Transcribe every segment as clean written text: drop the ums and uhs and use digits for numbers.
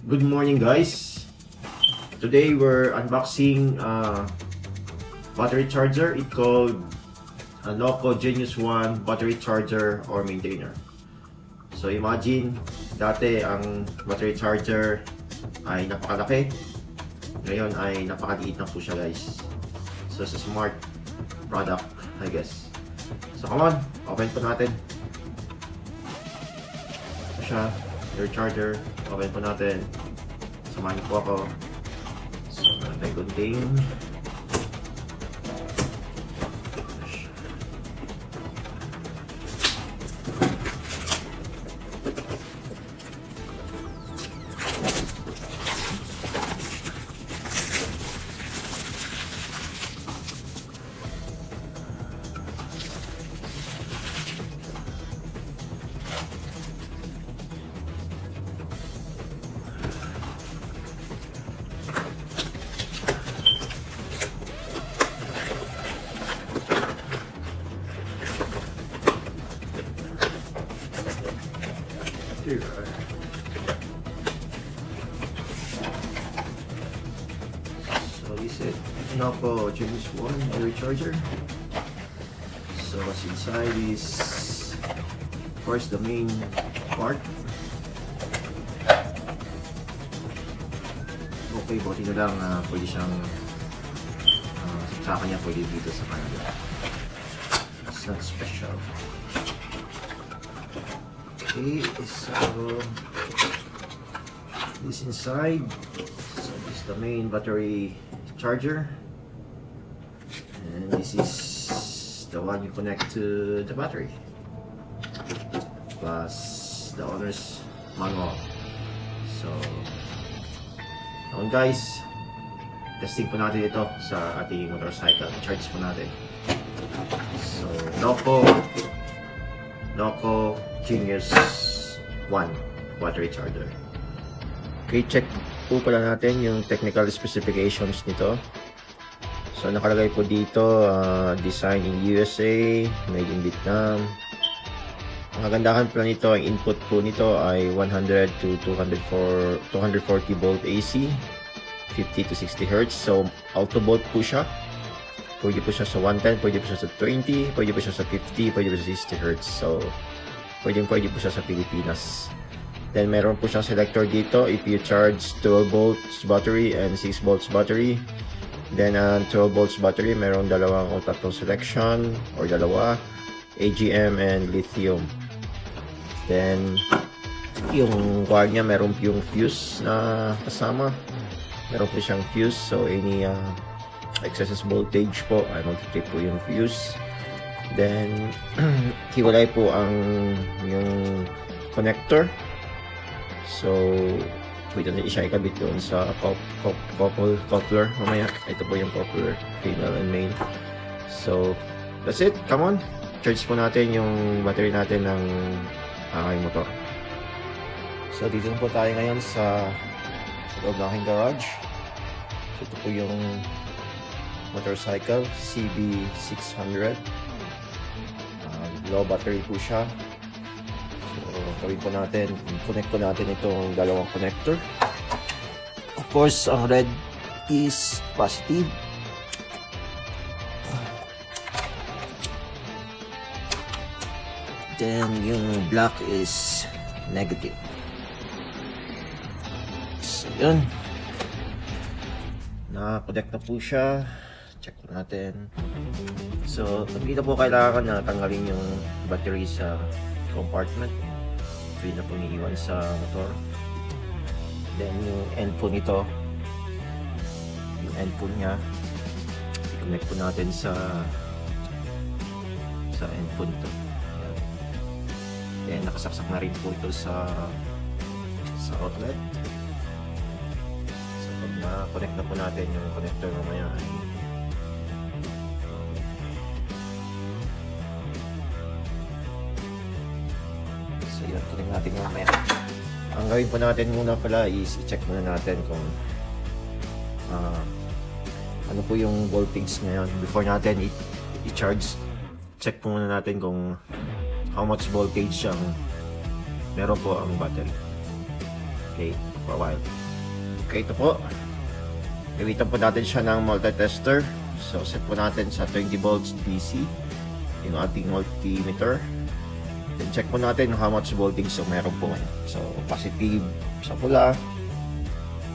Good morning guys. Today we're unboxing battery charger. It's called Noco Genius1 battery charger or maintainer. So imagine, dati ang battery charger ay napakalaki. Ngayon ay napakaliit na po siya guys. So it's a smart product, I guess. So come on, open po natin. Ito siya, your charger. Open po natin. Samahan po ako. So, natin gunting. Here. So this is Noco Genius1 battery charger. So what's inside is, of course, the main part. Okay, buti na lang pwede siyang sa kanya pwede dito sa Canada. It's not special. Okay, so this inside, so this is the main battery charger, and this is the one you connect to the battery, plus the owner's manual. So ngayon guys, testing po natin ito sa ating motorcycle, charge po natin. So Noco Genius1 battery charger. Okay, check po pala natin yung technical specifications nito. So nakalagay po dito, design in USA, made in Vietnam. Ang kagandahan pala nito, ang input po nito ay 100 to 240 volt AC, 50 to 60 Hz. So auto volt po siya. Pwede po siya sa 110, pwede po siya sa 20, pwede po siya sa 50, pwede po sa 60 Hz. So pwede po siya sa Pilipinas. Then meron po siyang selector dito if you charge 12 volts battery and 6 volts battery. Then 12 volts battery, meron dalawang o tatlong selection or dalawa, AGM and lithium. Then yung wire niya, meron po yung fuse na kasama. Meron po siyang fuse, so any excess voltage po ay mag-trip po yung fuse. Then hiwalay po ang yung connector. So pwede na siya ikabit doon sa coupler mamaya. Ito po yung coupler, female and male. So that's it, come on, charge po natin yung battery natin ng aking motor. So dito po tayo ngayon sa loob ng aking garage. So ito po yung motorcycle CB600. Low battery po siya. So gawin po natin, connect po natin itong dalawang connector. Of course, ang red is positive. Then yung black is negative. So yun, na-connect na po siya. Check po natin. So dito po kailangan na tanggalin yung battery sa compartment. Pwede na po iiwan sa motor. Then yung end po nito, yung end po niya, i-connect po natin sa end po nito. Then nakasaksak na rin po ito sa outlet. So pag na-connect na po natin yung connector mamaya, connect natin mamaya. Ang gawin po natin muna pala is i-check muna natin kung ano po yung voltage ngayon before natin i-charge. Check po muna natin kung how much voltage ang meron po ang battery. Okay. for a while. Okay, ito po. Gawitan po natin siya ng multi-tester. So, set po natin sa 20 volts DC yung ating multimeter. Then, check po natin how much voltage so meron po ngayon. So, positive sa pula.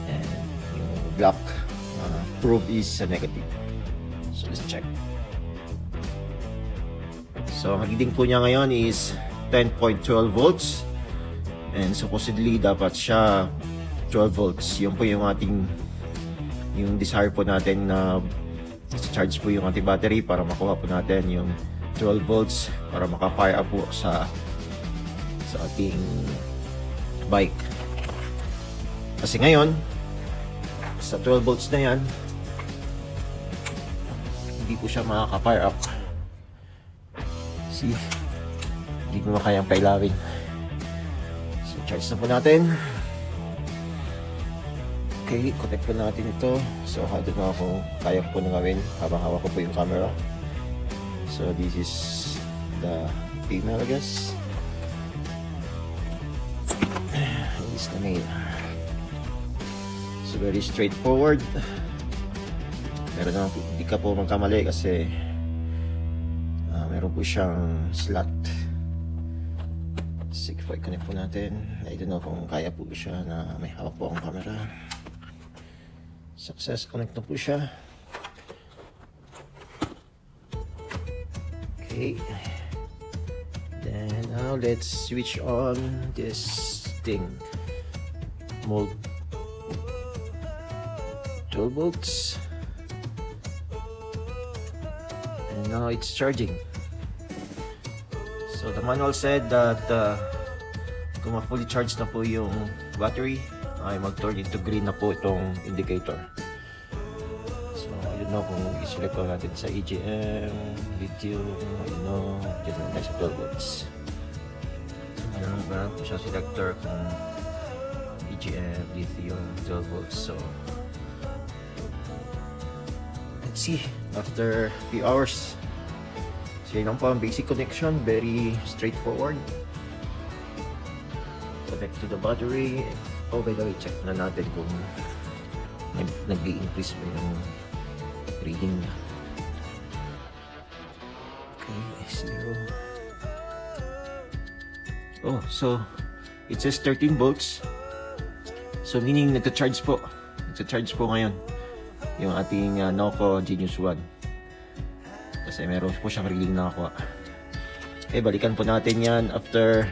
And yung black probe is negative. So, let's check. So, ang reading po niya ngayon is 10.12 volts. And supposedly, dapat siya 12 volts. Yun po yung ating, yung desire po natin na charge po yung ating battery para makuha po natin yung 12 volts para maka-fire up po sa ating bike. Kasi ngayon, sa 12 volts na yan, hindi po siya makaka-fire up. See, hindi ko makayang pailawin. So, charge na po natin. Okay, connect po natin ito. So, hado na ako. Kaya ko po na gawin habang hawak ko po yung camera. So, this is the female, I guess. This is the male. So, very straightforward. Meron naman po, hindi ka po magkamali kasi meron po siyang slot. Sige po, i-connect po natin. I don't know kung kaya po siya na may hawak po ang camera. Success, connect na po siya. Okay. Then now let's switch on this thing. Mode 12 volts. And now it's charging. So the manual said that kung ma-fully charged na po yung battery, ay mag-turn into green na po itong indicator. So I don't know kung i-select ko natin sa EGM, lithium, I don't know, dyan na tayo sa 12 volts. So meron po siya selector kung EGM, lithium, 12 volts. So let's see after a few hours. So yun lang po ang basic connection, very straightforward. Connect to the battery. Oh, by the way, check na natin kung nag-i-increase ba yung reading na. Okay, 0. Oh, so it says 13 volts. So meaning nagta-charge po. Nagta-charge po ngayon yung ating Noco Genius1. Kasi meron po siyang reading na nakuha. Okay, balikan po natin yan after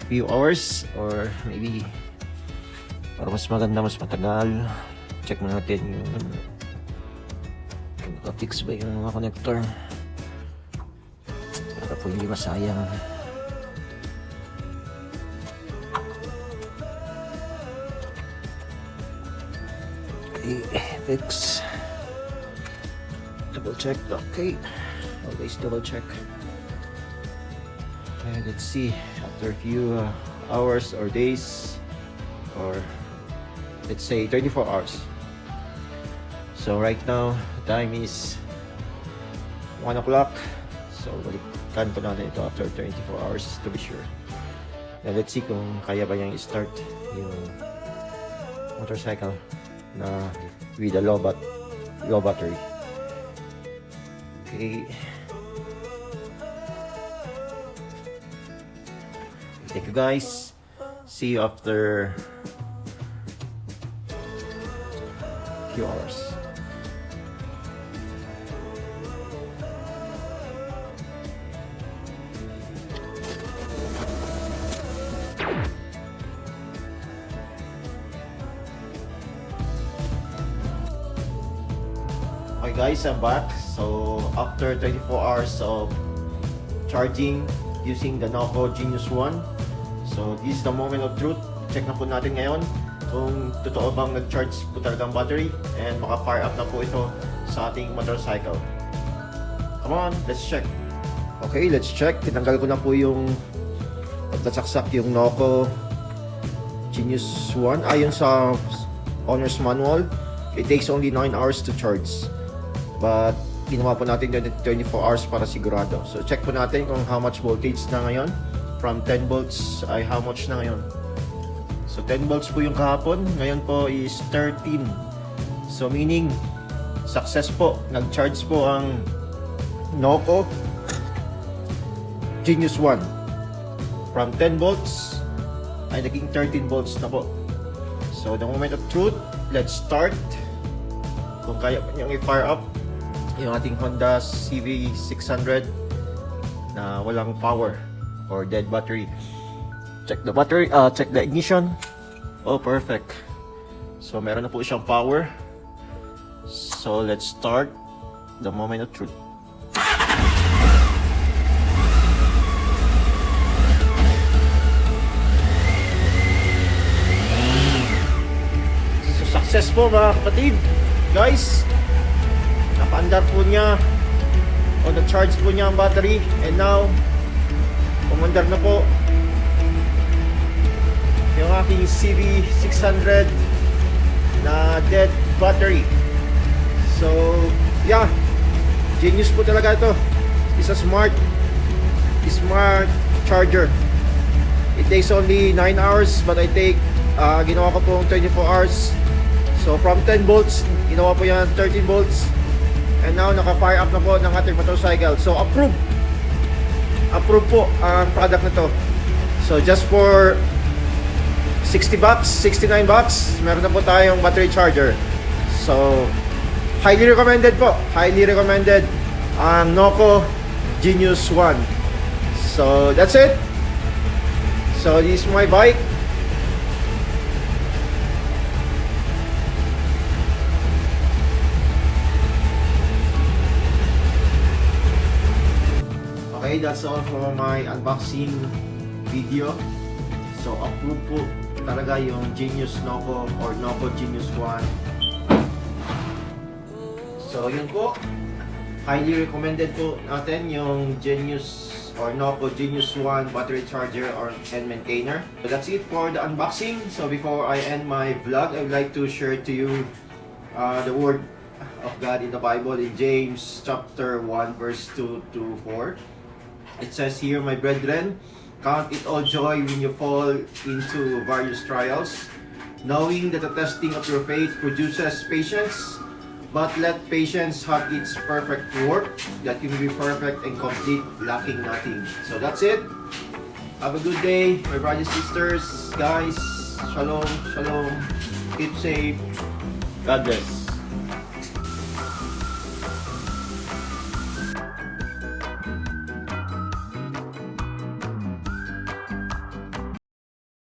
few hours or maybe para mas maganda, mas matagal. Check mo natin yung naka-fix ba yung mga connector para po hindi masayang. Okay, fix. Double check. Okay, always double check. Okay, let's see after a few hours or days, or let's say 24 hours. So right now time is 1 o'clock. So balikan po natin ito after 24 hours to be sure. And let's see kung kaya ba niyang i-start yung motorcycle na with a low battery. Okay. Thank you guys. See you after a few hours. Okay guys, I'm back. So after 24 hours of charging using the Noco Genius1, so this is the moment of truth. Check na po natin ngayon kung totoo bang nag-charge po talagang battery and maka-fire up na po ito sa ating motorcycle. Come on, let's check. Okay, let's check. Tinanggal ko na po yung pagkasaksak yung Noco Genius1. Ayon sa owner's manual, it takes only 9 hours to charge. But ginawa po natin 24 hours para sigurado. So check po natin kung how much voltage na ngayon. From 10 volts ay how much na ngayon. So 10 volts po yung kahapon, ngayon po is 13. So meaning success po, nag-charge po ang Noco Genius1 from 10 volts ay naging 13 volts na po. So the moment of truth, let's start. Kung kaya po niyong i-fire up yung ating Honda CV600 na walang power or dead battery. Check the battery, check the ignition. Oh, perfect. So meron na po siyang power. So let's start the moment of truth. So success po mga kapatid. Guys, napa-andar po niya o na-charge po niya ang battery, and now umandar na po yung aking CV600 na dead battery. So yeah, genius po talaga ito. It's a smart charger. It takes only 9 hours but I take ginawa ko pong 24 hours. So from 10 volts ginawa po yan 13 volts, and now naka-fire up na po ng ating motorcycle. So approve po ang product na to. So just for 60 bucks, 69 bucks, meron na po tayong battery charger. So highly recommended po, highly recommended ang Noco Genius1. So that's it. So this is my bike. Okay, that's all for my unboxing video. So approve po talaga yung Genius Noco or Noco Genius1. So yun po, highly recommended po natin yung Genius or Noco Genius1 battery charger and maintainer. So that's it for the unboxing. So before I end my vlog, I would like to share to you the word of God in the Bible in James chapter 1 verse 2 to 4. It says here, "My brethren, count it all joy when you fall into various trials, knowing that the testing of your faith produces patience. But let patience have its perfect work, that you may be perfect and complete, lacking nothing." So that's it. Have a good day, my brothers and sisters, guys. Shalom, shalom. Keep safe. God bless.